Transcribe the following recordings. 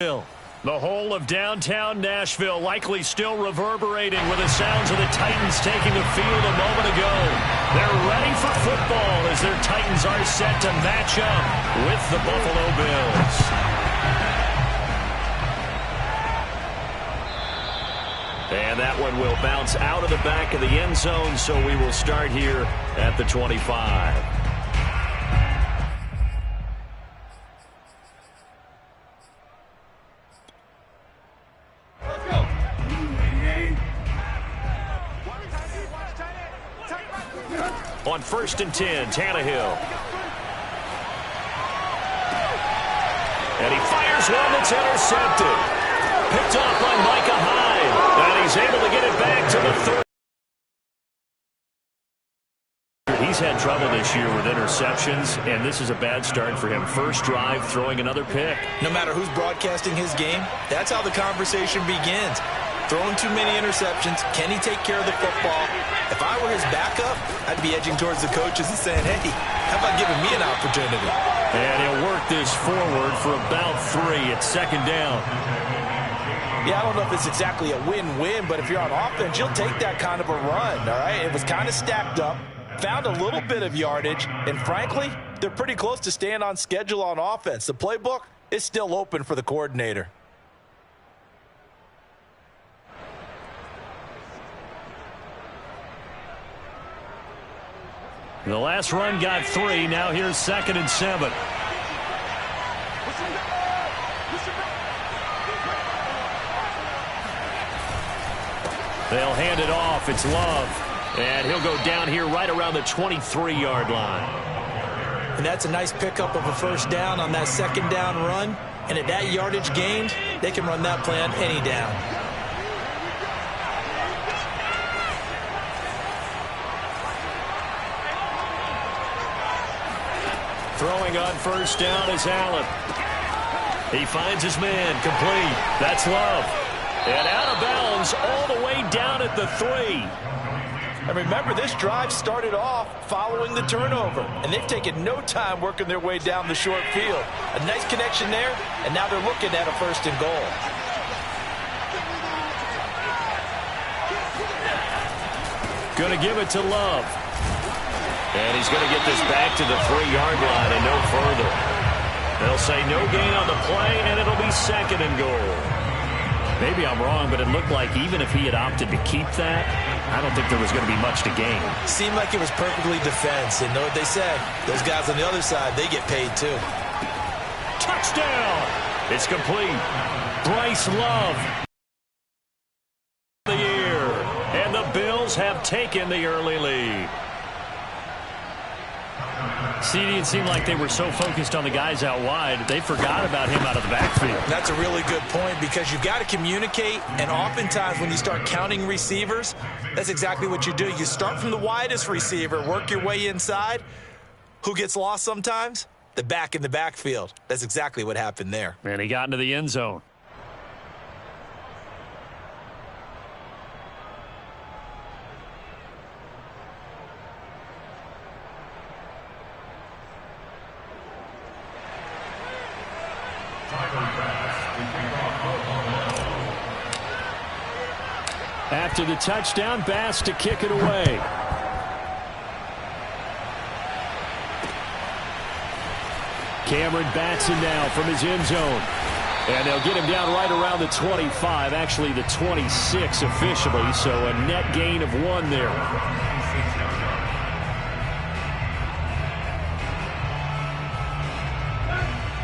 The whole of downtown Nashville likely still reverberating with the sounds of the Titans taking the field a moment ago. They're ready for football as their Titans are set to match up with the Buffalo Bills. And that one will bounce out of the back of the end zone, so we will start here at the 25. On 1st and 10, Tannehill. And he fires one that's intercepted. Picked off by Micah Hyde. And he's able to get it back to the 30. He's had trouble this year with interceptions, and this is a bad start for him. First drive, throwing another pick. No matter who's broadcasting his game, that's how the conversation begins. Throwing too many interceptions. Can he take care of the football? If I were his backup, I'd be edging towards the coaches and saying, hey, how about giving me an opportunity? And he'll work this forward for about 3. It's 2nd down. Yeah, I don't know if it's exactly a win-win, but if you're on offense, you'll take that kind of a run, all right? It was kind of stacked up, found a little bit of yardage, and frankly, they're pretty close to staying on schedule on offense. The playbook is still open for the coordinator. The last run got 3. Now here's 2nd and 7. They'll hand it off. It's Love. And he'll go down here right around the 23-yard line. And that's a nice pickup of a 1st down on that 2nd down run. And at that yardage gained, they can run that play on any down. Throwing on 1st down is Allen. He finds his man, complete. That's Love. And out of bounds all the way down at the 3. And remember, this drive started off following the turnover. And they've taken no time working their way down the short field. A nice connection there, and now they're looking at a 1st and goal. Going to give it to Love. And he's going to get this back to the 3-yard line and no further. They'll say no gain on the play, and it'll be 2nd and goal. Maybe I'm wrong, but it looked like even if he had opted to keep that, I don't think there was going to be much to gain. Seemed like it was perfectly defense. And know what they said? Those guys on the other side, they get paid too. Touchdown! It's complete. Bryce Love. The year. And the Bills have taken the early lead. CD, it seemed like they were so focused on the guys out wide, they forgot about him out of the backfield. That's a really good point because you've got to communicate, and oftentimes when you start counting receivers, that's exactly what you do. You start from the widest receiver, work your way inside. Who gets lost sometimes? The back in the backfield. That's exactly what happened there. And he got into the end zone. After the touchdown, Bass to kick it away. Cameron Batson now from his end zone. And they'll get him down right around the 25, actually the 26 officially, so a net gain of 1 there.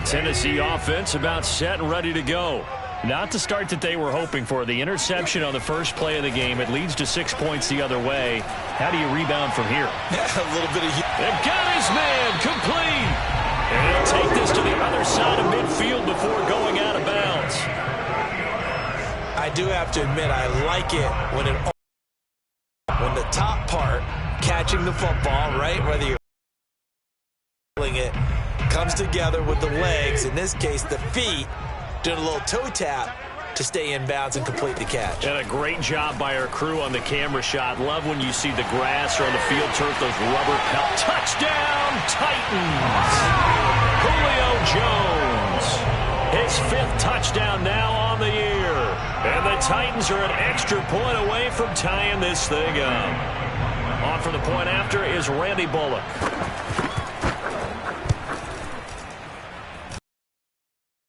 Tennessee offense about set and ready to go. Not the start that they were hoping for. The interception on the first play of the game. It leads to 6 points the other way. How do you rebound from here? Yeah, a little bit of... They've got his man complete. And he'll take this to the other side of midfield before going out of bounds. I do have to admit, I like it when the top part, catching the football, right, whether you're it, comes together with the legs, in this case the feet, doing a little toe tap to stay in bounds and complete the catch. And a great job by our crew on the camera shot. Love when you see the grass or on the field turf, those rubber pelt. Touchdown, Titans! Julio Jones. His 5th touchdown now on the year. And the Titans are an extra point away from tying this thing up. On for the point after is Randy Bullock.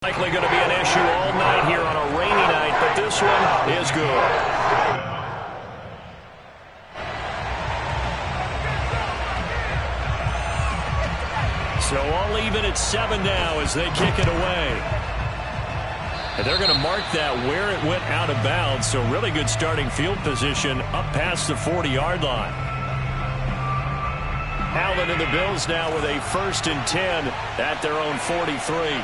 Likely going to be an issue all night here on a rainy night, but this one is good. So all even at 7 now as they kick it away. And they're going to mark that where it went out of bounds, so really good starting field position up past the 40-yard line. Allen and the Bills now with a 1st and 10 at their own 43.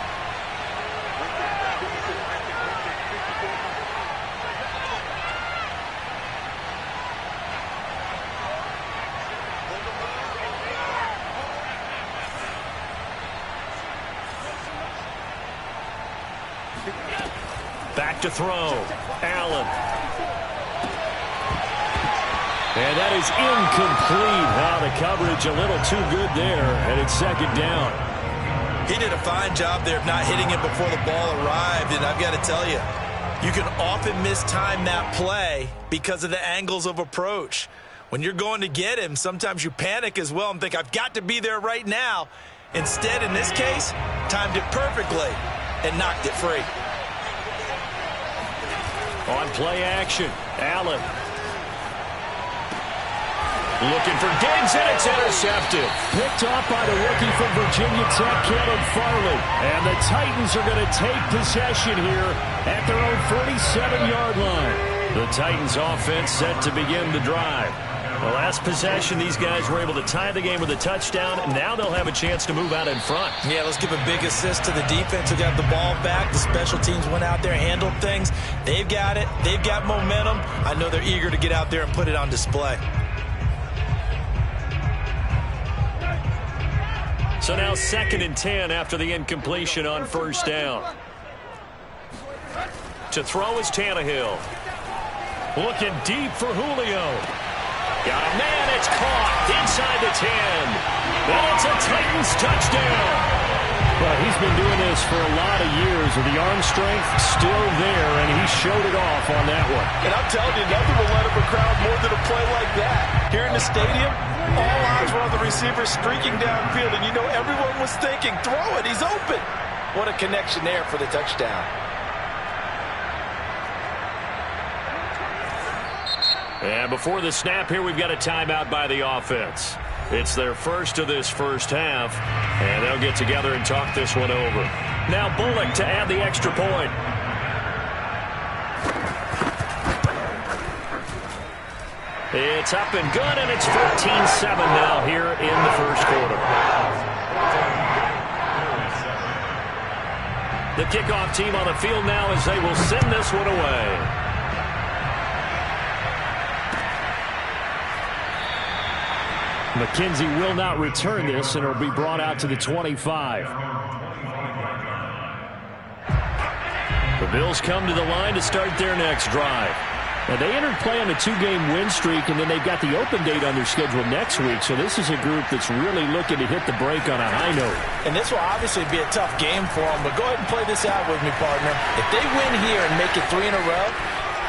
Back to throw. Allen. And that is incomplete. The coverage a little too good there, and it's 2nd down. He did a fine job there of not hitting it before the ball arrived, and I've got to tell you, you can often mistime that play because of the angles of approach. When you're going to get him, sometimes you panic as well and think, I've got to be there right now. Instead, in this case, timed it perfectly and knocked it free. On play action, Allen. Looking for Diggs, and it's intercepted. Picked off by the rookie from Virginia Tech, Caleb Farley. And the Titans are going to take possession here at their own 47-yard line. The Titans offense set to begin the drive. The last possession, these guys were able to tie the game with a touchdown, and now they'll have a chance to move out in front. Yeah, let's give a big assist to the defense who got the ball back. The special teams went out there, handled things. They've got it. They've got momentum. I know they're eager to get out there and put it on display. So now 2nd and 10 after the incompletion on 1st down. To throw is Tannehill. Looking deep for Julio. Got a man, it's caught inside the 10. And it's a Titans touchdown. Well, he's been doing this for a lot of years, with the arm strength still there, and he showed it off on that one. And I'm telling you, nothing will let up a crowd more than a play like that. Here in the stadium, all eyes were on the receiver streaking downfield, and you know everyone was thinking, throw it, he's open. What a connection there for the touchdown. And before the snap here, we've got a timeout by the offense. It's their first of this first half, and they'll get together and talk this one over. Now Bullock to add the extra point. It's up and good, and it's 14-7 now here in the first quarter. The kickoff team on the field now as they will send this one away. McKenzie will not return this, and it'll be brought out to the 25. The Bills come to the line to start their next drive. Now, they entered play on a 2-game win streak, and then they've got the open date on their schedule next week. So this is a group that's really looking to hit the break on a high note. And this will obviously be a tough game for them, but go ahead and play this out with me, partner. If they win here and make it 3 in a row,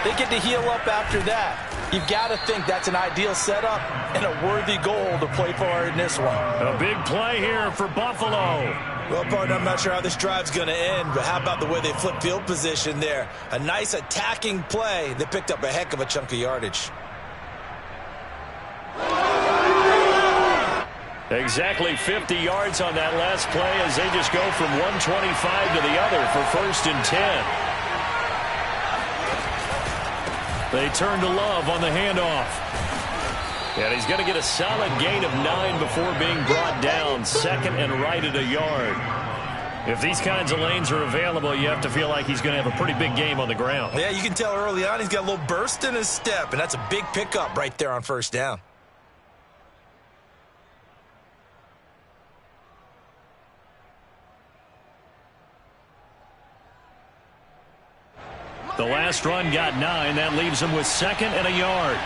they get to heal up after that. You've got to think that's an ideal setup and a worthy goal to play for in this one. A big play here for Buffalo. Well, partner, I'm not sure how this drive's going to end, but how about the way they flip field position there? A nice attacking play that picked up a heck of a chunk of yardage. Exactly 50 yards on that last play as they just go from 125 to the other for 1st and 10. They turn to Love on the handoff. And he's going to get a solid gain of 9 before being brought down. 2nd and right at a yard. If these kinds of lanes are available, you have to feel like he's going to have a pretty big game on the ground. Yeah, you can tell early on he's got a little burst in his step, and that's a big pickup right there on 1st down. The last run got 9. That leaves him with 2nd and a yard.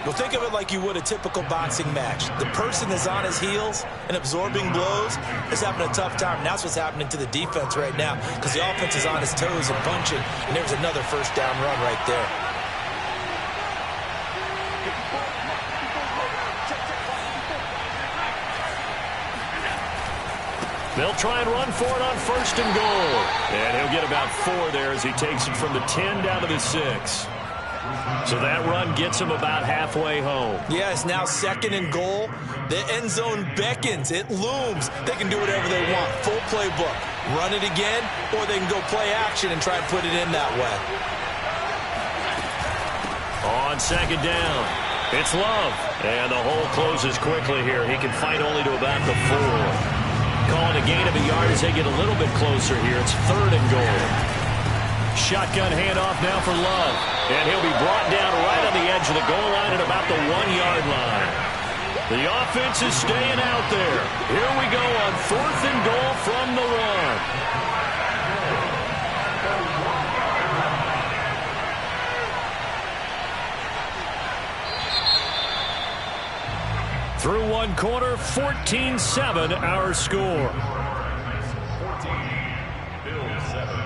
Well, think of it like you would a typical boxing match. The person is on his heels and absorbing blows is having a tough time. And that's what's happening to the defense right now because the offense is on his toes and punching, and there's another first down run right there. They'll try and run for it on 1st and goal. And he'll get about 4 there as he takes it from the 10 down to the 6. So that run gets him about halfway home. Yeah, it's now 2nd and goal. The end zone beckons. It looms. They can do whatever they want. Full playbook. Run it again, or they can go play action and try and put it in that way. On 2nd down, it's Love. And the hole closes quickly here. He can fight only to about the 4. Calling a gain of a yard as they get a little bit closer here. It's 3rd and goal. Shotgun handoff now for Love. And he'll be brought down right on the edge of the goal line at about the 1-yard line. The offense is staying out there. Here we go on 4th and goal from the 1. Through 1 quarter, 14-7 our score. 14, Bills 7.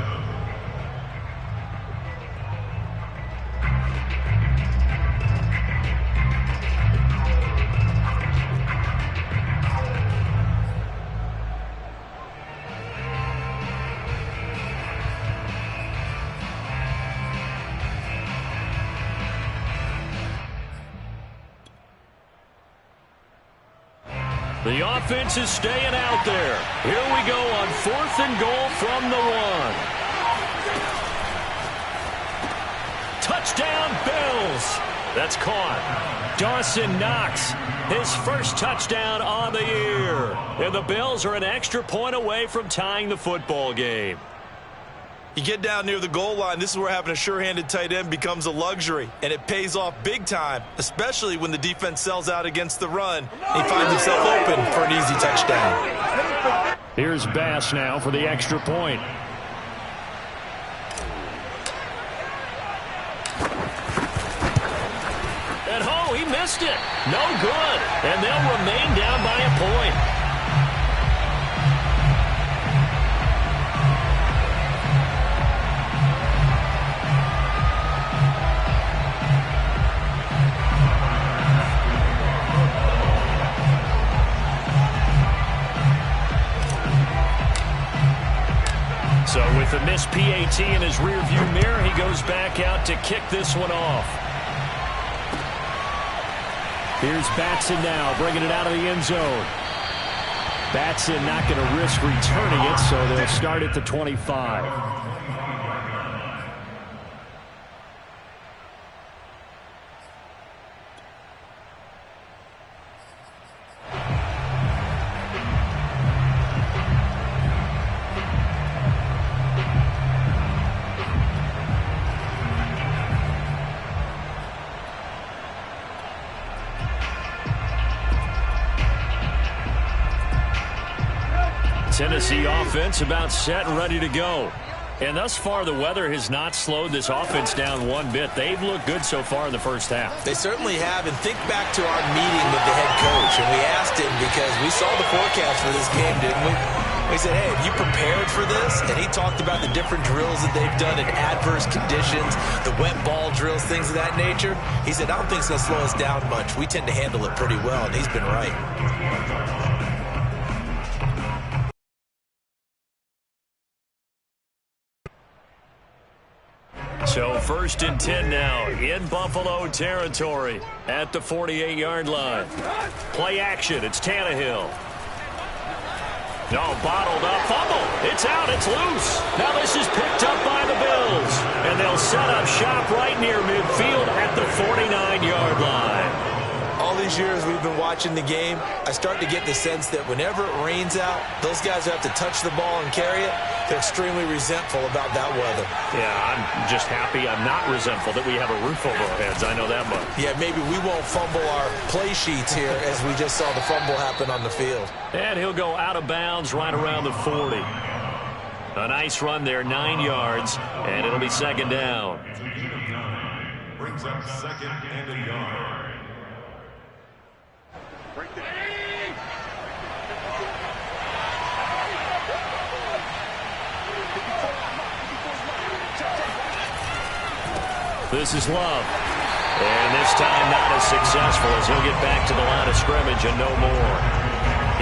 The offense is staying out there. Here we go on 4th and goal from the 1. Touchdown, Bills. That's caught. Dawson Knox, his first touchdown on the year. And the Bills are an extra point away from tying the football game. You get down near the goal line, this is where having a sure-handed tight end becomes a luxury, and it pays off big time, especially when the defense sells out against the run. He finds himself open for an easy touchdown. Here's Bass now for the extra point. And he missed it. No good. And they'll remain down by a point. So with the missed PAT in his rearview mirror, he goes back out to kick this one off. Here's Batson now, bringing it out of the end zone. Batson not going to risk returning it, so they'll start at the 25. Tennessee offense about set and ready to go. And thus far, the weather has not slowed this offense down one bit. They've looked good so far in the first half. They certainly have. And think back to our meeting with the head coach. And we asked him because we saw the forecast for this game, didn't we? We said, hey, have you prepared for this? And he talked about the different drills that they've done in adverse conditions, the wet ball drills, things of that nature. He said, I don't think it's going to slow us down much. We tend to handle it pretty well, and he's been right. So 1st and 10 now in Buffalo territory at the 48-yard line. Play action. It's Tannehill. No, bottled up. Fumble. It's out. It's loose. Now this is picked up by the Bills. And they'll set up shop right near midfield at the 49-yard line. All these years we've been watching the game, I start to get the sense that whenever it rains out, those guys who have to touch the ball and carry it, they're extremely resentful about that weather. Yeah, I'm just happy I'm not resentful that we have a roof over our heads. I know that much. Yeah, maybe we won't fumble our play sheets here as we just saw the fumble happen on the field. And he'll go out of bounds right around the 40. A nice run there, 9 yards, and it'll be 2nd down. Brings up 2nd and a yard. This is Love. And this time not as successful as he'll get back to the line of scrimmage and no more.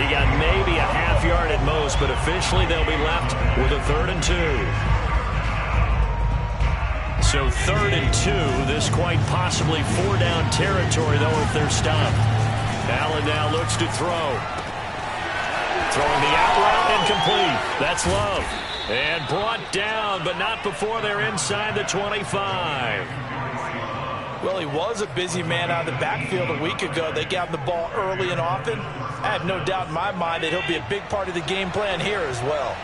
He got maybe a half yard at most, but officially they'll be left with a 3rd and 2. So 3rd and 2, this quite possibly 4-down territory, though, if they're stopped. Allen now looks to throw. Throwing the out route incomplete. That's Love. And brought down, but not before they're inside the 25. Well, he was a busy man out of the backfield a week ago. They got him the ball early and often. I have no doubt in my mind that he'll be a big part of the game plan here as well.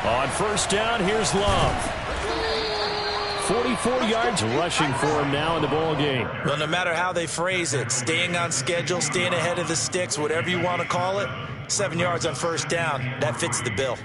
On 1st down, here's Love. 44 yards rushing for him now in the ball game. Well, no matter how they phrase it, staying on schedule, staying ahead of the sticks, whatever you want to call it, 7 yards on 1st down, that fits the bill.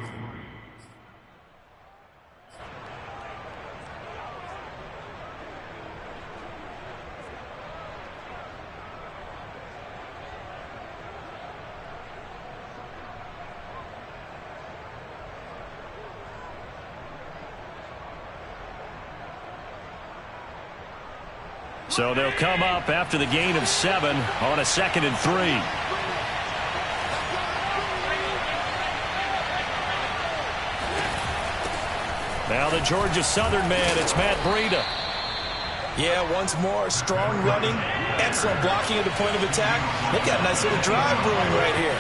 So they'll come up after the gain of 7 on a 2nd and 3. Now the Georgia Southern man, it's Matt Breida. Yeah, once more, strong running, excellent blocking at the point of attack. They got a nice little drive brewing right here.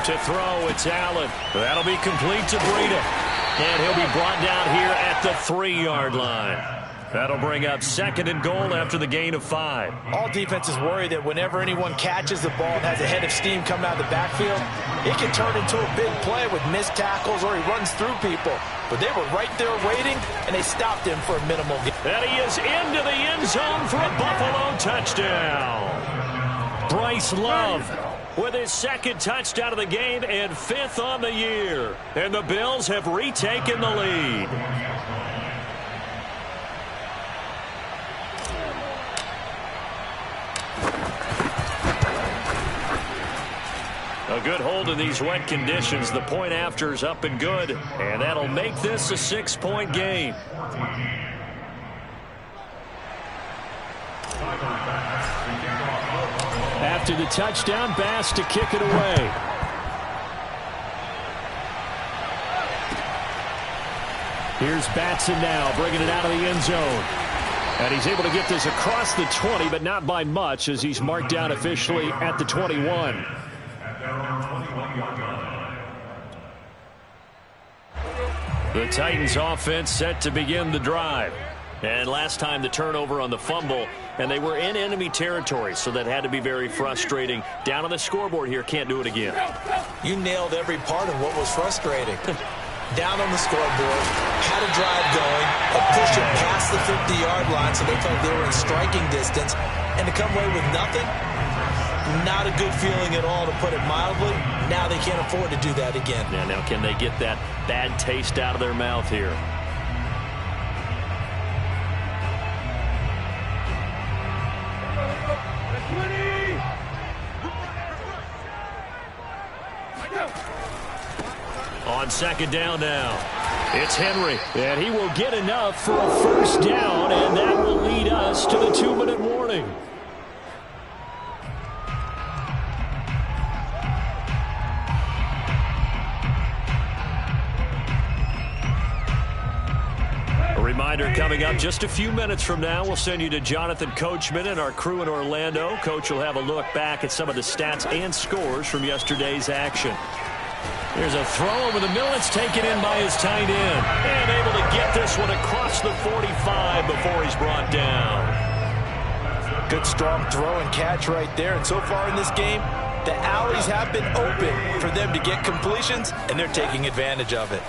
To throw, it's Allen. That'll be complete to Breida. And he'll be brought down here at the 3-yard line. That'll bring up 2nd and goal after the gain of 5. All defenses worry that whenever anyone catches the ball and has a head of steam coming out of the backfield, it can turn into a big play with missed tackles or he runs through people. But they were right there waiting, and they stopped him for a minimal gain. And he is into the end zone for a Buffalo touchdown. Bryce Love with his 2nd touchdown of the game and 5th on the year. And the Bills have retaken the lead. A good hold in these wet conditions. The point after is up and good. And that'll make this a 6-point game. After the touchdown, Bass to kick it away. Here's Batson now, bringing it out of the end zone. And he's able to get this across the 20, but not by much, as he's marked down officially at the 21. The Titans offense set to begin the drive. And last time the turnover on the fumble, and they were in enemy territory, so that had to be very frustrating. Down on the scoreboard here, can't do it again. You nailed every part of what was frustrating. Down on the scoreboard, had a drive going, a push it past the 50-yard line so they felt they were in striking distance, and to come away with nothing, not a good feeling at all, to put it mildly. Now they can't afford to do that again. Yeah, now can they get that bad taste out of their mouth here? On 2nd down now, it's Henry, and he will get enough for a 1st down, and that will lead us to the 2-minute warning. A reminder coming up just a few minutes from now, we'll send you to Jonathan Coachman and our crew in Orlando. Coach will have a look back at some of the stats and scores from yesterday's action. There's a throw over the middle. It's taken in by his tight end. And able to get this one across the 45 before he's brought down. Good strong throw and catch right there. And so far in this game, the alleys have been open for them to get completions, and they're taking advantage of it.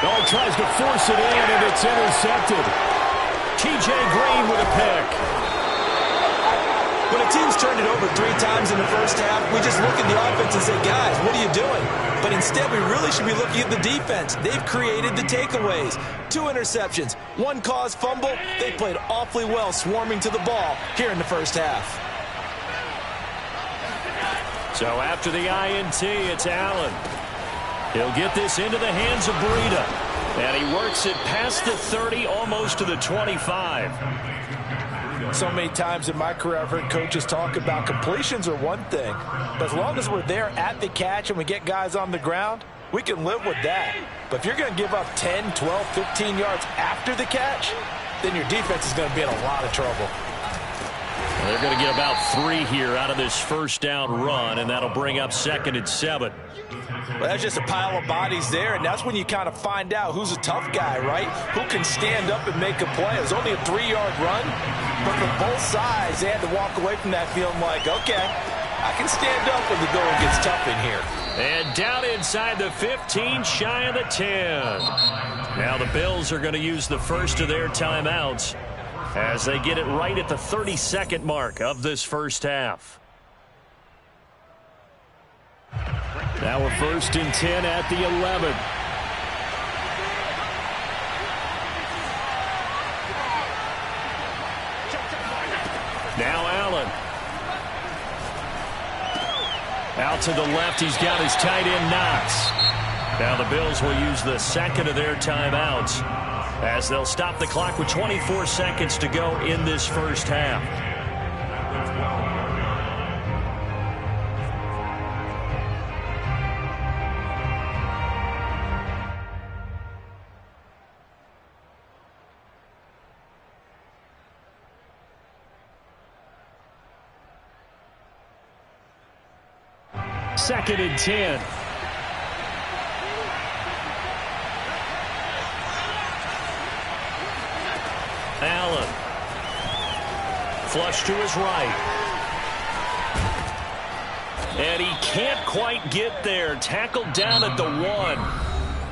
Oh, tries to force it in, and it's intercepted. T.J. Green with a pick. When a team's turned it over 3 times in the first half, we just look at the offense and say, guys, what are you doing? But instead, we really should be looking at the defense. They've created the takeaways. 2 interceptions, 1 caused fumble. They played awfully well swarming to the ball here in the first half. So after the INT, it's Allen. He'll get this into the hands of Breida. And he works it past the 30, almost to the 25. So many times in my career, I've heard coaches talk about completions are one thing. But as long as we're there at the catch and we get guys on the ground, we can live with that. But if you're going to give up 10, 12, 15 yards after the catch, then your defense is going to be in a lot of trouble. They're going to get about 3 here out of this first down run, and that'll bring up 2nd and 7. Well, that's just a pile of bodies there, and that's when you kind of find out who's a tough guy, right? Who can stand up and make a play. It was only a 3-yard run, but for both sides, they had to walk away from that feeling like, okay, I can stand up when the going gets tough in here. And down inside the 15, shy of the 10. Now the Bills are going to use the first of their timeouts as they get it right at the 32nd mark of this first half. Now we're 1st and 10 at the 11. Now Allen. Out to the left, he's got his tight end Knox. Now the Bills will use the 2nd of their timeouts as they'll stop the clock with 24 seconds to go in this first half. Second and 10. Allen. Flush to his right. And he can't quite get there. Tackled down at the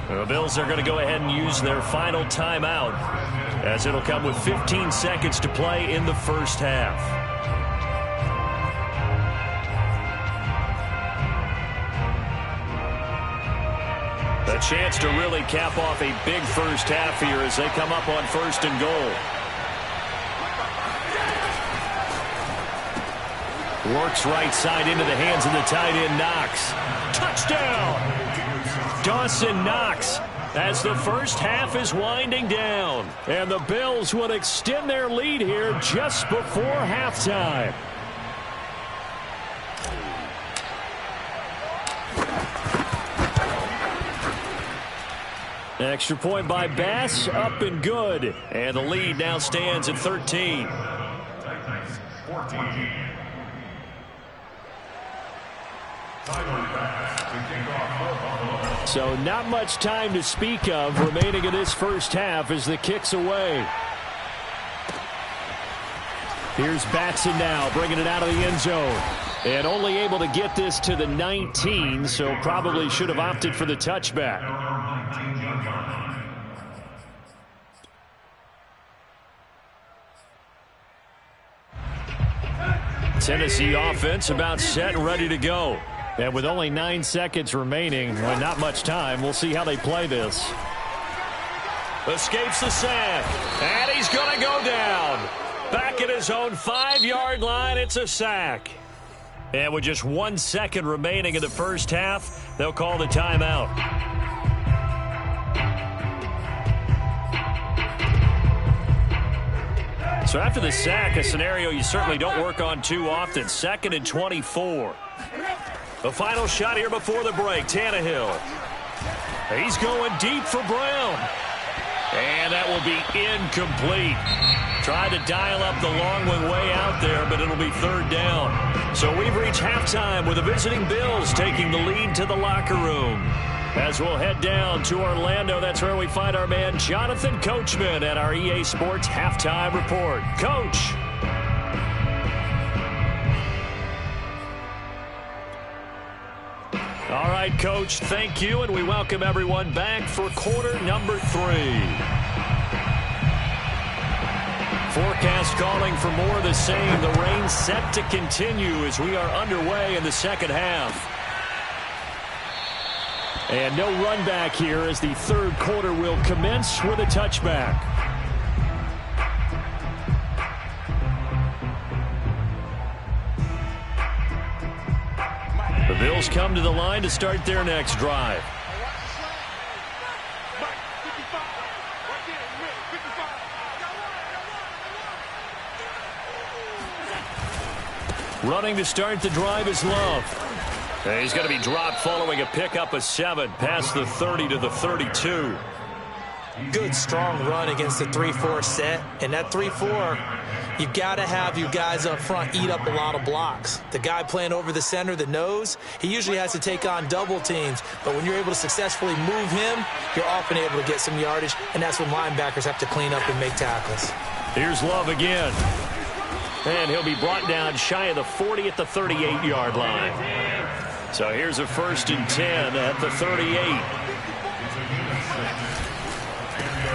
1. The Bills are going to go ahead and use their final timeout as it'll come with 15 seconds to play in the first half. A chance to really cap off a big first half here as they come up on 1st and goal. Works right side into the hands of the tight end Knox. Touchdown! Dawson Knox as the first half is winding down. And the Bills would extend their lead here just before halftime. Extra point by Bass, up and good. And the lead now stands at 13. So not much time to speak of remaining in this first half as the kick's away. Here's Batson now, bringing it out of the end zone. And only able to get this to the 19, so probably should have opted for the touchback. Tennessee offense about set and ready to go. And with only 9 seconds remaining, and not much time, we'll see how they play this. Escapes the sack, and he's going to go down. Back at his own 5-yard line, it's a sack. And with just 1 second remaining in the first half, they'll call the timeout. So after the sack, a scenario you certainly don't work on too often. 2nd and 24. The final shot here before the break. Tannehill. He's going deep for Brown. And that will be incomplete. Tried to dial up the long way out there, but it'll be 3rd down. So we've reached halftime with the visiting Bills taking the lead to the locker room. As we'll head down to Orlando, that's where we find our man Jonathan Coachman at our EA Sports Halftime Report. Coach. All right. right, Coach. Thank you, and we welcome everyone back for quarter number 3. Forecast calling for more of the same. The rain set to continue as we are underway in the second half. And no run back here as the third quarter will commence with a touchback. The Bills come to the line to start their next drive. Running to start the drive is Love. And he's going to be dropped following a pickup of 7 past the 30 to the 32. Good, strong run against the 3-4 set. And that 3-4, you've got to have you guys up front eat up a lot of blocks. The guy playing over the center, the nose, he usually has to take on double teams. But when you're able to successfully move him, you're often able to get some yardage. And that's when linebackers have to clean up and make tackles. Here's Love again. And he'll be brought down shy of the 40 at the 38-yard line. So here's a 1st and 10 at the 38.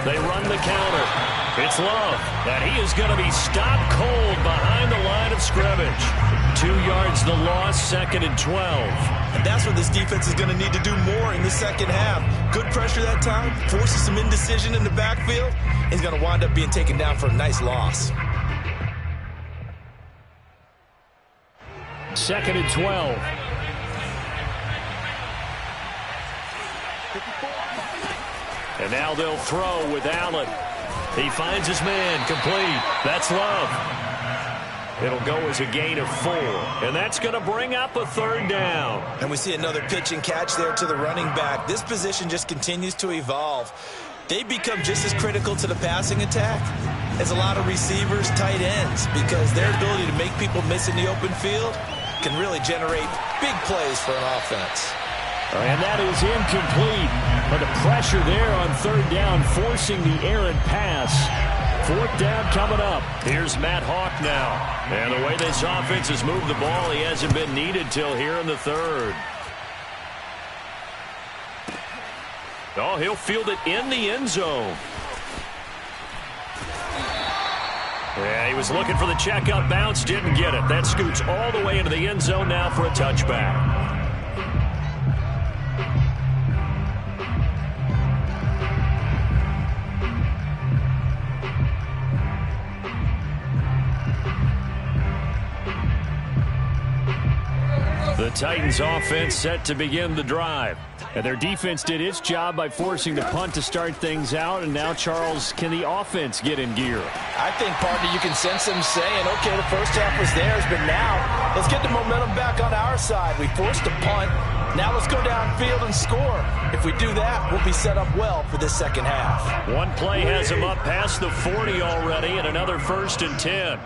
They run the counter. It's Love. And he is going to be stopped cold behind the line of scrimmage. 2 yards the loss, 2nd and 12. And that's what this defense is going to need to do more in the second half. Good pressure that time, forces some indecision in the backfield. He's going to wind up being taken down for a nice loss. 2nd and 12. And now they'll throw with Allen. He finds his man, complete. That's Love. It'll go as a gain of 4. And that's going to bring up a 3rd down. And we see another pitch and catch there to the running back. This position just continues to evolve. They become just as critical to the passing attack as a lot of receivers, tight ends, because their ability to make people miss in the open field can really generate big plays for an offense. And that is incomplete. But the pressure there on 3rd down, forcing the errant pass. 4th down coming up. Here's Matt Hawk now. And the way this offense has moved the ball, he hasn't been needed till here in the 3rd. Oh, he'll field it in the end zone. Yeah, he was looking for the checkout bounce, didn't get it. That scoots all the way into the end zone now for a touchback. The Titans offense set to begin the drive. And their defense did its job by forcing the punt to start things out. And now, Charles, can the offense get in gear? I think, partner, you can sense them saying, okay, the first half was theirs, but now let's get the momentum back on our side. We forced a punt. Now let's go downfield and score. If we do that, we'll be set up well for this second half. One play has them up past the 40 already, and another 1st and 10.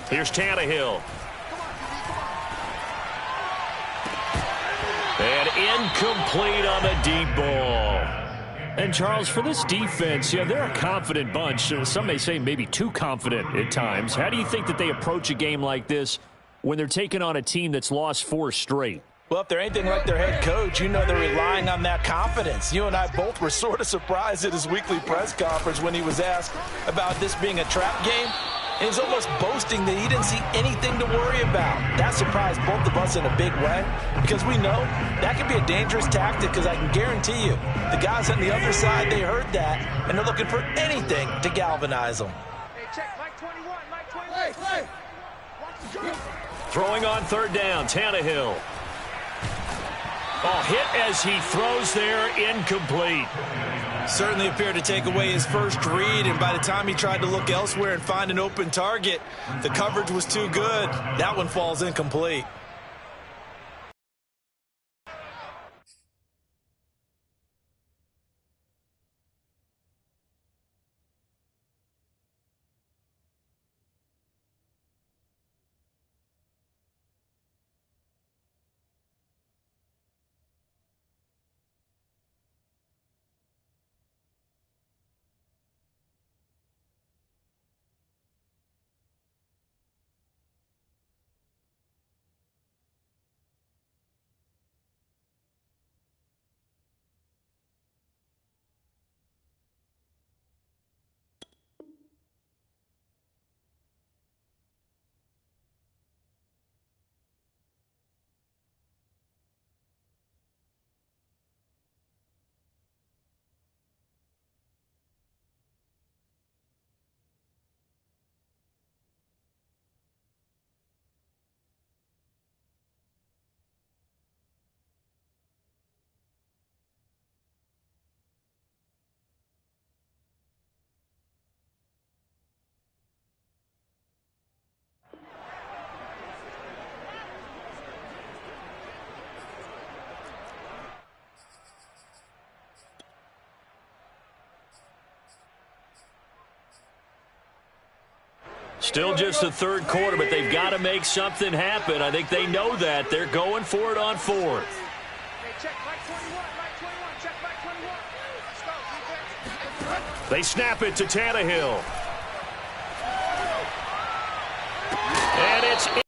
Here's Tannehill. And incomplete on the deep ball. And, Charles, for this defense, they're a confident bunch. Some may say maybe too confident at times. How do you think that they approach a game like this when they're taking on a team that's lost 4 straight? Well, if they're anything like their head coach, they're relying on that confidence. You and I both were sort of surprised at his weekly press conference when he was asked about this being a trap game. And he's almost boasting that he didn't see anything to worry about. That surprised both of us in a big way because we know that can be a dangerous tactic because I can guarantee you the guys on the other side, they heard that, and they're looking for anything to galvanize them. Hey, check, Mike 21, Mike 21. Hey. Throwing on 3rd down, Tannehill. Oh, hit as he throws there, incomplete. Certainly appeared to take away his first read, and by the time he tried to look elsewhere and find an open target, the coverage was too good. That one falls incomplete. Still just the third quarter, but they've got to make something happen. I think they know that. They're going for it on fourth. Hey, check Mike 21, Mike 21, check Mike 21. Let's go, defense. They snap it to Tannehill. And it's in.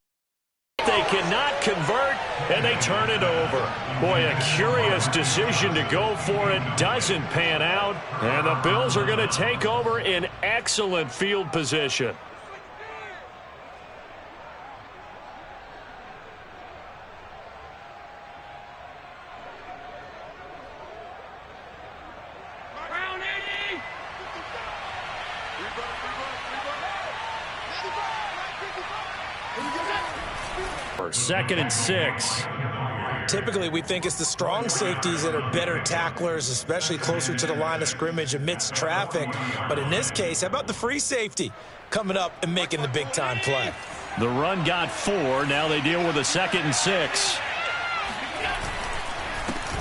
They cannot convert, and they turn it over. Boy, a curious decision to go for it. Doesn't pan out, and the Bills are going to take over in excellent field position. Second and 6. Typically, we think it's the strong safeties that are better tacklers, especially closer to the line of scrimmage amidst traffic. But in this case, how about the free safety coming up and making the big-time play? The run got 4. Now they deal with a second and 6.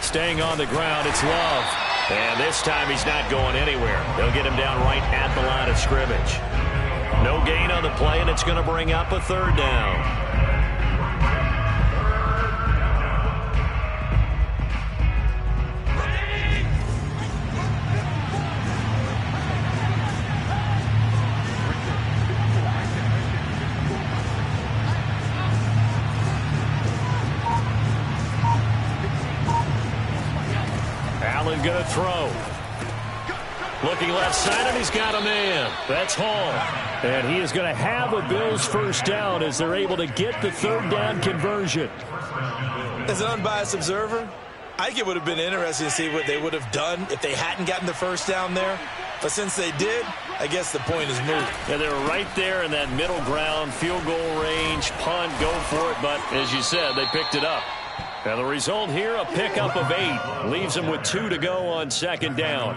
Staying on the ground, it's Love. And this time he's not going anywhere. They'll get him down right at the line of scrimmage. No gain on the play, and it's going to bring up a third down. Allen going to throw. Looking left side, and he's got a man. That's Hall. And he is going to have a Bills first down as they're able to get the third down conversion. As an unbiased observer, I think it would have been interesting to see what they would have done if they hadn't gotten the first down there. But since they did, I guess the point is moot. Yeah, they were right there in that middle ground, field goal range, punt, go for it. But as you said, they picked it up. And the result here, a pickup of 8. Leaves them with 2 to go on second down.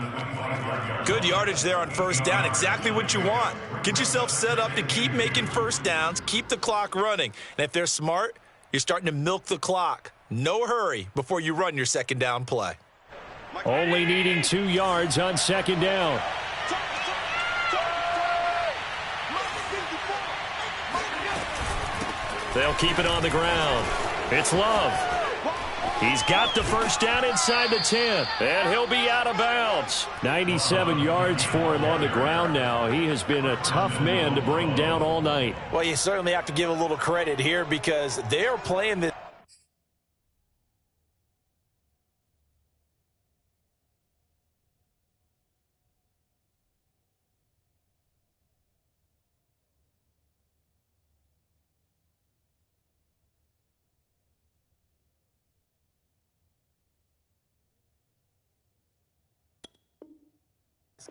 Good yardage there on first down. Exactly what you want. Get yourself set up to keep making first downs, keep the clock running. And if they're smart, you're starting to milk the clock. No hurry before you run your second down play. Only needing 2 yards on second down. They'll keep it on the ground. It's Love. He's got the first down inside the 10, and he'll be out of bounds. 97 yards for him on the ground now. He has been a tough man to bring down all night. Well, you certainly have to give a little credit here because they're playing this.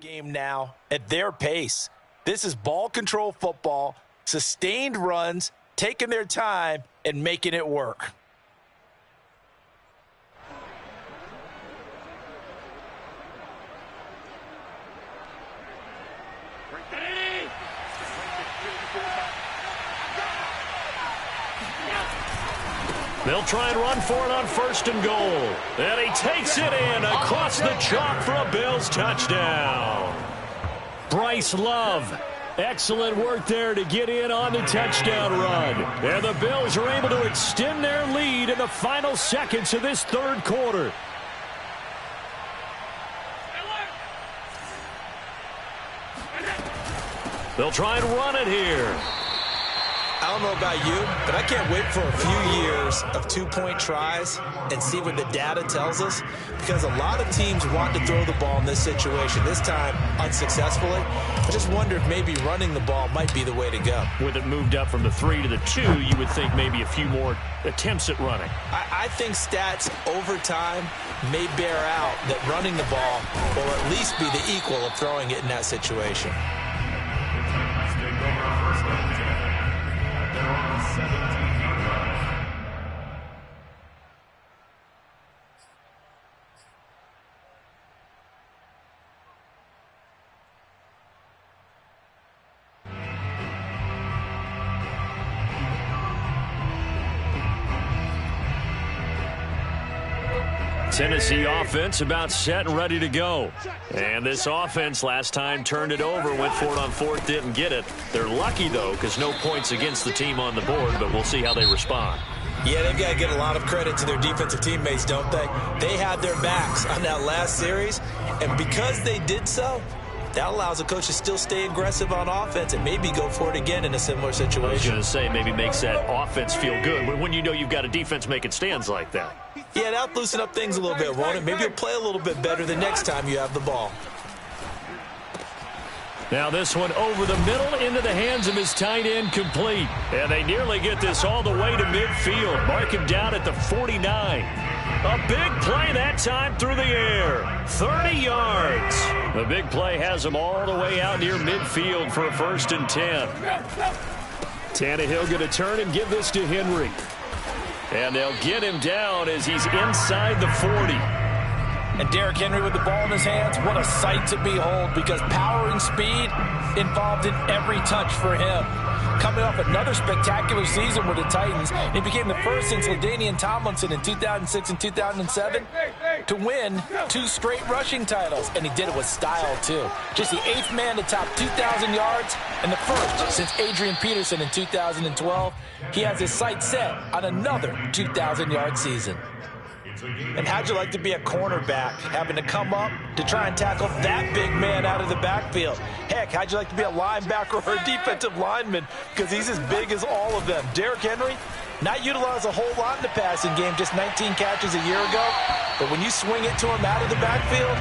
Game now at their pace. This is ball control football, sustained runs, taking their time and making it work. They'll try and run for it on first and goal. And he takes it in across the chalk for a Bills touchdown. Bryce Love. Excellent work there to get in on the touchdown run. And the Bills are able to extend their lead in the final seconds of this third quarter. They'll try and run it here. I don't know about you, but I can't wait for a few years of two-point tries and see what the data tells us, because a lot of teams want to throw the ball in this situation, this time unsuccessfully. I just wonder if maybe running the ball might be the way to go. With it moved up from the 3 to the 2, you would think maybe a few more attempts at running. I think stats over time may bear out that running the ball will at least be the equal of throwing it in that situation. Tennessee offense about set and ready to go. And this offense last time turned it over, went for it on fourth, didn't get it. They're lucky, though, because no points against the team on the board, but we'll see how they respond. Yeah, they've got to get a lot of credit to their defensive teammates, don't they? They had their backs on that last series, and because they did so, that allows a coach to still stay aggressive on offense and maybe go for it again in a similar situation. I was going to say, maybe makes that offense feel good, but when you know you've got a defense making stands like that. Yeah, that'll loosen up things a little bit, won't it? Maybe you'll play a little bit better the next time you have the ball. Now this one over the middle into the hands of his tight end, complete. And they nearly get this all the way to midfield. Mark him down at the 49. A big play that time through the air. 30 yards. The big play has him all the way out near midfield for a 1st and 10. Tannehill going to turn and give this to Henry. And they'll get him down as he's inside the 40. And Derrick Henry with the ball in his hands, what a sight to behold, because power and speed involved in every touch for him. Coming off another spectacular season with the Titans, he became the first since LaDainian Tomlinson in 2006 and 2007 to win 2 straight rushing titles, and he did it with style, too. Just the 8th man to top 2,000 yards and the first since Adrian Peterson in 2012. He has his sights set on another 2,000-yard season. And how'd you like to be a cornerback, having to come up to try and tackle that big man out of the backfield? Heck, how'd you like to be a linebacker or a defensive lineman, because he's as big as all of them? Derrick Henry, not utilized a whole lot in the passing game, just 19 catches a year ago. But when you swing it to him out of the backfield,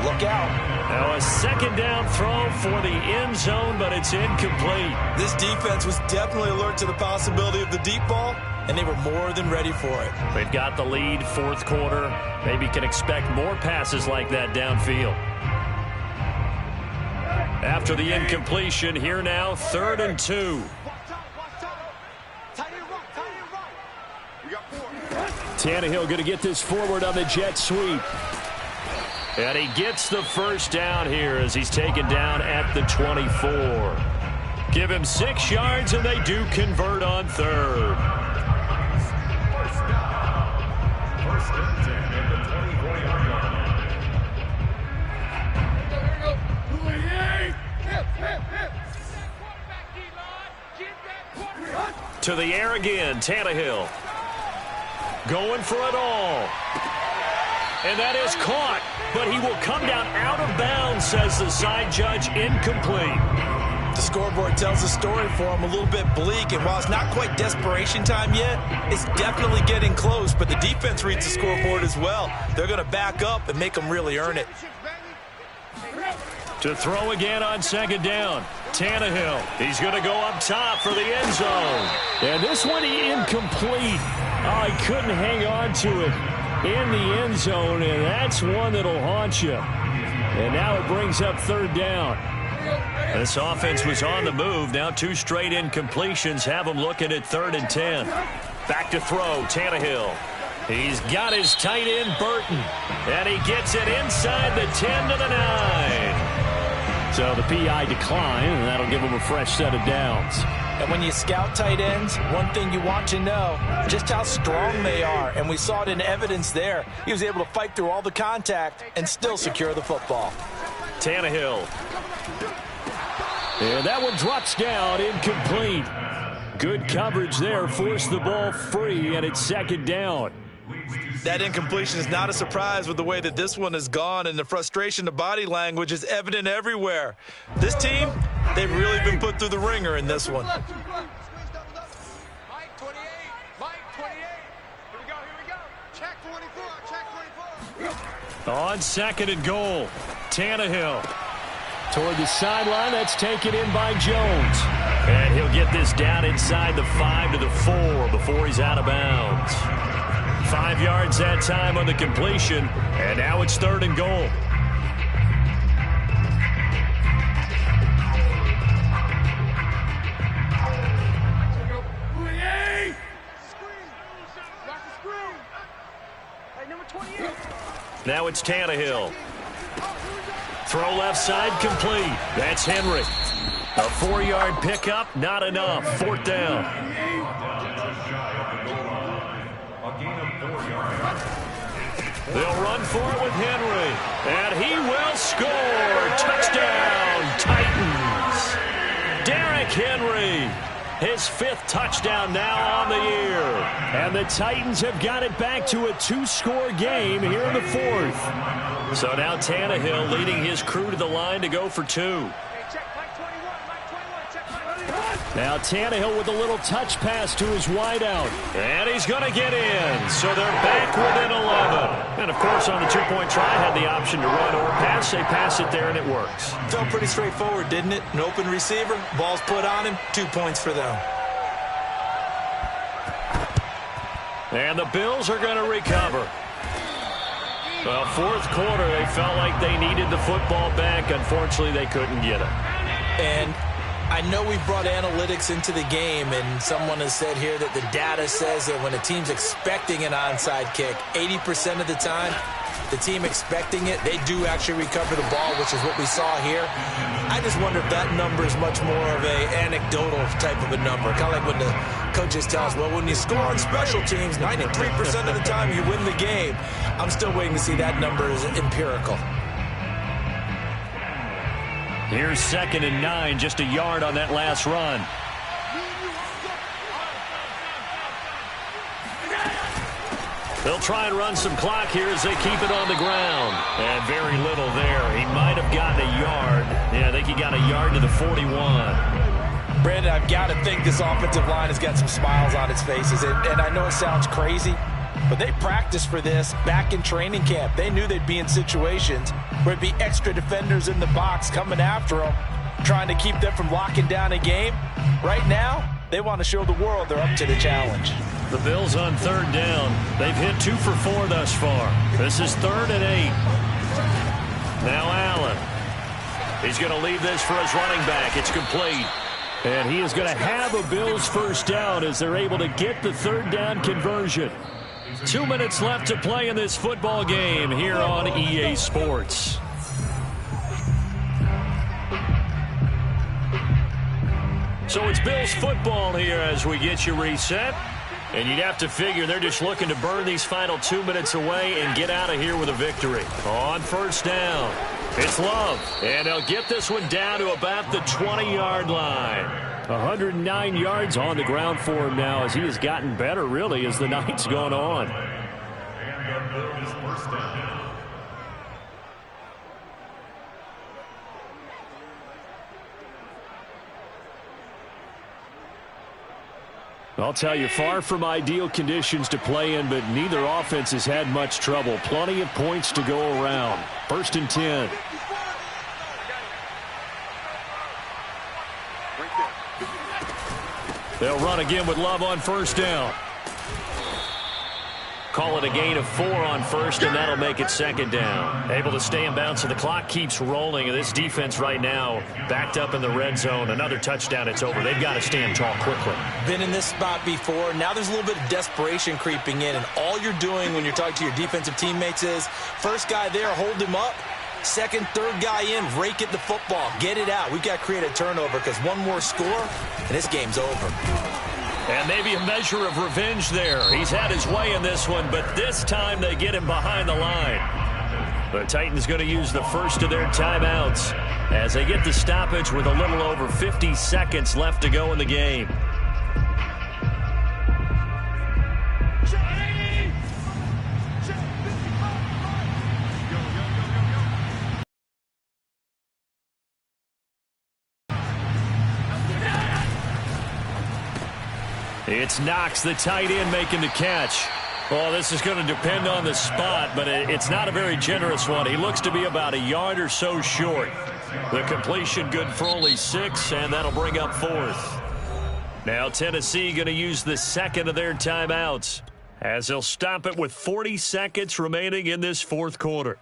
look out. Now a 2nd down throw for the end zone, but it's incomplete. This defense was definitely alert to the possibility of the deep ball, and they were more than ready for it. They've got the lead, 4th quarter. Maybe can expect more passes like that downfield. After the incompletion, here now, 3rd and 2. Tannehill going to get this forward on the jet sweep. And he gets the 1st down here as he's taken down at the 24. Give him 6 yards, and they do convert on 3rd. To the air again, Tannehill. Going for it all. And that is caught, but he will come down out of bounds, says the side judge, incomplete. The scoreboard tells the story for him, a little bit bleak, and while it's not quite desperation time yet, it's definitely getting close, but the defense reads the scoreboard as well. They're going to back up and make them really earn it. To throw again on 2nd down, Tannehill. He's going to go up top for the end zone. And this one incomplete. Oh, he couldn't hang on to it in the end zone, and that's one that'll haunt you. And now it brings up 3rd down. This offense was on the move. Now 2 straight incompletions have them looking at 3rd and 10. Back to throw, Tannehill. He's got his tight end, Burton. And he gets it inside the 10 to the 9. So the PI decline, and that'll give him a fresh set of downs. And when you scout tight ends, one thing you want to know, just how strong they are. And we saw it in evidence there. He was able to fight through all the contact and still secure the football. Tannehill. And that one drops down, incomplete. Good coverage there, forced the ball free, and it's 2nd down. That incompletion is not a surprise with the way that this one has gone, and the frustration, the body language is evident everywhere. This team, they've really been put through the ringer in this one. Mike 28, Mike 28. Here we go. Check 24. On 2nd and goal, Tannehill. Toward the sideline, that's taken in by Jones. And he'll get this down inside the 5 to the 4 before he's out of bounds. 5 yards that time on the completion, and now it's 3rd and goal. Now it's Tannehill. Throw left side, complete. That's Henry. A 4-yard pickup, not enough. 4th down. They'll run for it with Henry. And he will score. Touchdown, Titans. Derrick Henry. His 5th touchdown now on the year. And the Titans have got it back to a 2-score game here in the 4th. So now Tannehill leading his crew to the line to go for 2. Now Tannehill with a little touch pass to his wideout. And he's going to get in. So they're back within 11. And, of course, on the 2-point try, had the option to run or pass. They pass it there, and it works. Felt pretty straightforward, didn't it? An open receiver, ball's put on him, 2 points for them. And the Bills are going to recover. Well, 4th quarter, they felt like they needed the football back. Unfortunately, they couldn't get it. And I know we brought analytics into the game, and someone has said here that the data says that when a team's expecting an onside kick, 80% of the time, the team expecting it, they do actually recover the ball, which is what we saw here. I just wonder if that number is much more of a anecdotal type of a number. Kind of like when the coaches tell us, well, when you score on special teams, 93% of the time you win the game. I'm still waiting to see that number is empirical. Here's 2nd and 9, just a yard on that last run. They'll try and run some clock here as they keep it on the ground. And very little there. He might have gotten a yard. Yeah, I think he got a yard to the 41. Brandon, I've got to think this offensive line has got some smiles on its faces. And I know it sounds crazy, but they practiced for this back in training camp. They knew they'd be in situations where it'd be extra defenders in the box coming after them, trying to keep them from locking down a game. Right now, they want to show the world they're up to the challenge. The Bills on 3rd down. They've hit 2 for 4 thus far. This is 3rd and 8. Now Allen. He's going to leave this for his running back. It's complete. And he is going to have a Bills first down as they're able to get the 3rd down conversion. 2 minutes left to play in this football game here on EA Sports. So it's Bills football here as we get you reset. And you'd have to figure they're just looking to burn these final 2 minutes away and get out of here with a victory. On 1st down, it's Love. And they'll get this one down to about the 20-yard line. 109 yards on the ground for him now as he has gotten better, really, as the night's gone on. I'll tell you, far from ideal conditions to play in, but neither offense has had much trouble. Plenty of points to go around. 1st and 10. They'll run again with Love on 1st down. Call it a gain of 4 on 1st, and that'll make it 2nd down. Able to stay in bounds, so the clock keeps rolling. And this defense right now backed up in the red zone. Another touchdown, it's over. They've got to stand tall quickly. Been in this spot before. Now there's a little bit of desperation creeping in, and all you're doing when you're talking to your defensive teammates is first guy there, hold him up. Second, third guy in, rake at the football. Get it out. We've got to create a turnover because one more score, and this game's over. And maybe a measure of revenge there. He's had his way in this one, but this time they get him behind the line. The Titans going to use the first of their timeouts as they get the stoppage with a little over 50 seconds left to go in the game. It's Knox, the tight end, making the catch. Well, this is going to depend on the spot, but it's not a very generous one. He looks to be about a yard or so short. The completion good for only 6, and that'll bring up 4th. Now Tennessee going to use the second of their timeouts as they'll stop it with 40 seconds remaining in this 4th quarter.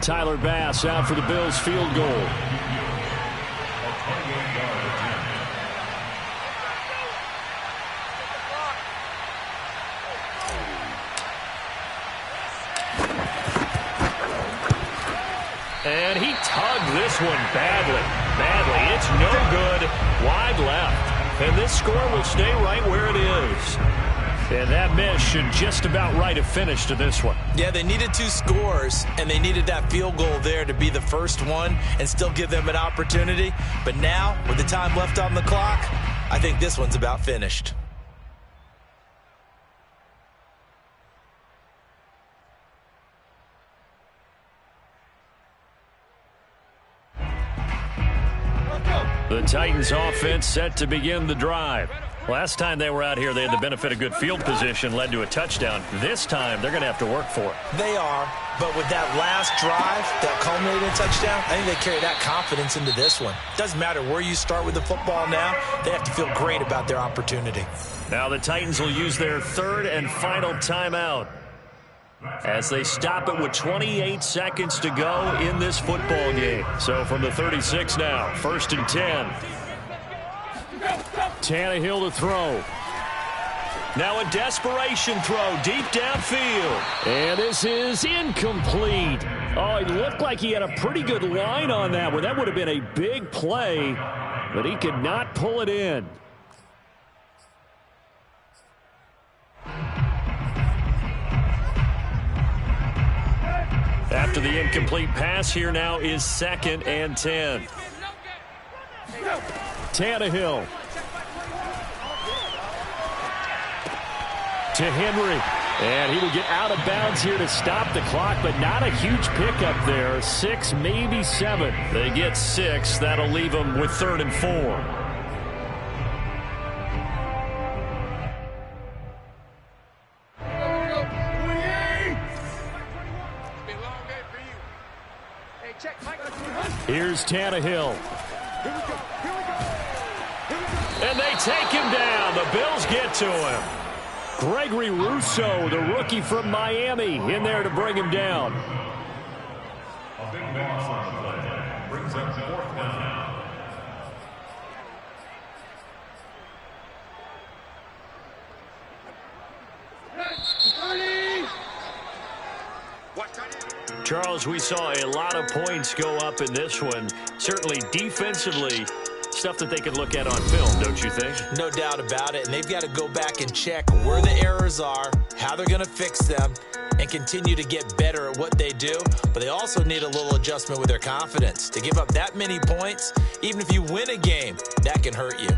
Tyler Bass out for the Bills field goal. And he tugged this one badly. It's no good. Wide left. And this score will stay right where it is. And that miss should just about write a finish to this one. Yeah, they needed 2 scores, and they needed that field goal there to be the first one and still give them an opportunity. But now, with the time left on the clock, I think this one's about finished. The Titans offense set to begin the drive. Last time they were out here, they had the benefit of good field position, led to a touchdown. This time, they're going to have to work for it. They are, but with that last drive that culminated in a touchdown, I think they carry that confidence into this one. Doesn't matter where you start with the football now, they have to feel great about their opportunity. Now the Titans will use their 3rd and final timeout as they stop it with 28 seconds to go in this football game. So from the 36 now, 1st and 10. Tannehill to throw. Now a desperation throw deep downfield. And this is incomplete. Oh, it looked like he had a pretty good line on that one. That would have been a big play, but he could not pull it in. After the incomplete pass, here now is 2nd and 10. Tannehill to Henry. And he will get out of bounds here to stop the clock, but not a huge pickup there. 6, maybe 7. They get 6. That'll leave them with 3rd and 4. Here's Tannehill. And they take him down. The Bills get to him. Gregory Rousseau, the rookie from Miami, in there to bring him down. A big loss on the play. Brings up 4th down. Charles, we saw a lot of points go up in this one. Certainly defensively, stuff that they could look at on film, don't you think? No doubt about it, and they've got to go back and check where the errors are, how they're going to fix them, and continue to get better at what they do. But they also need a little adjustment with their confidence. To give up that many points, even if you win a game, that can hurt you.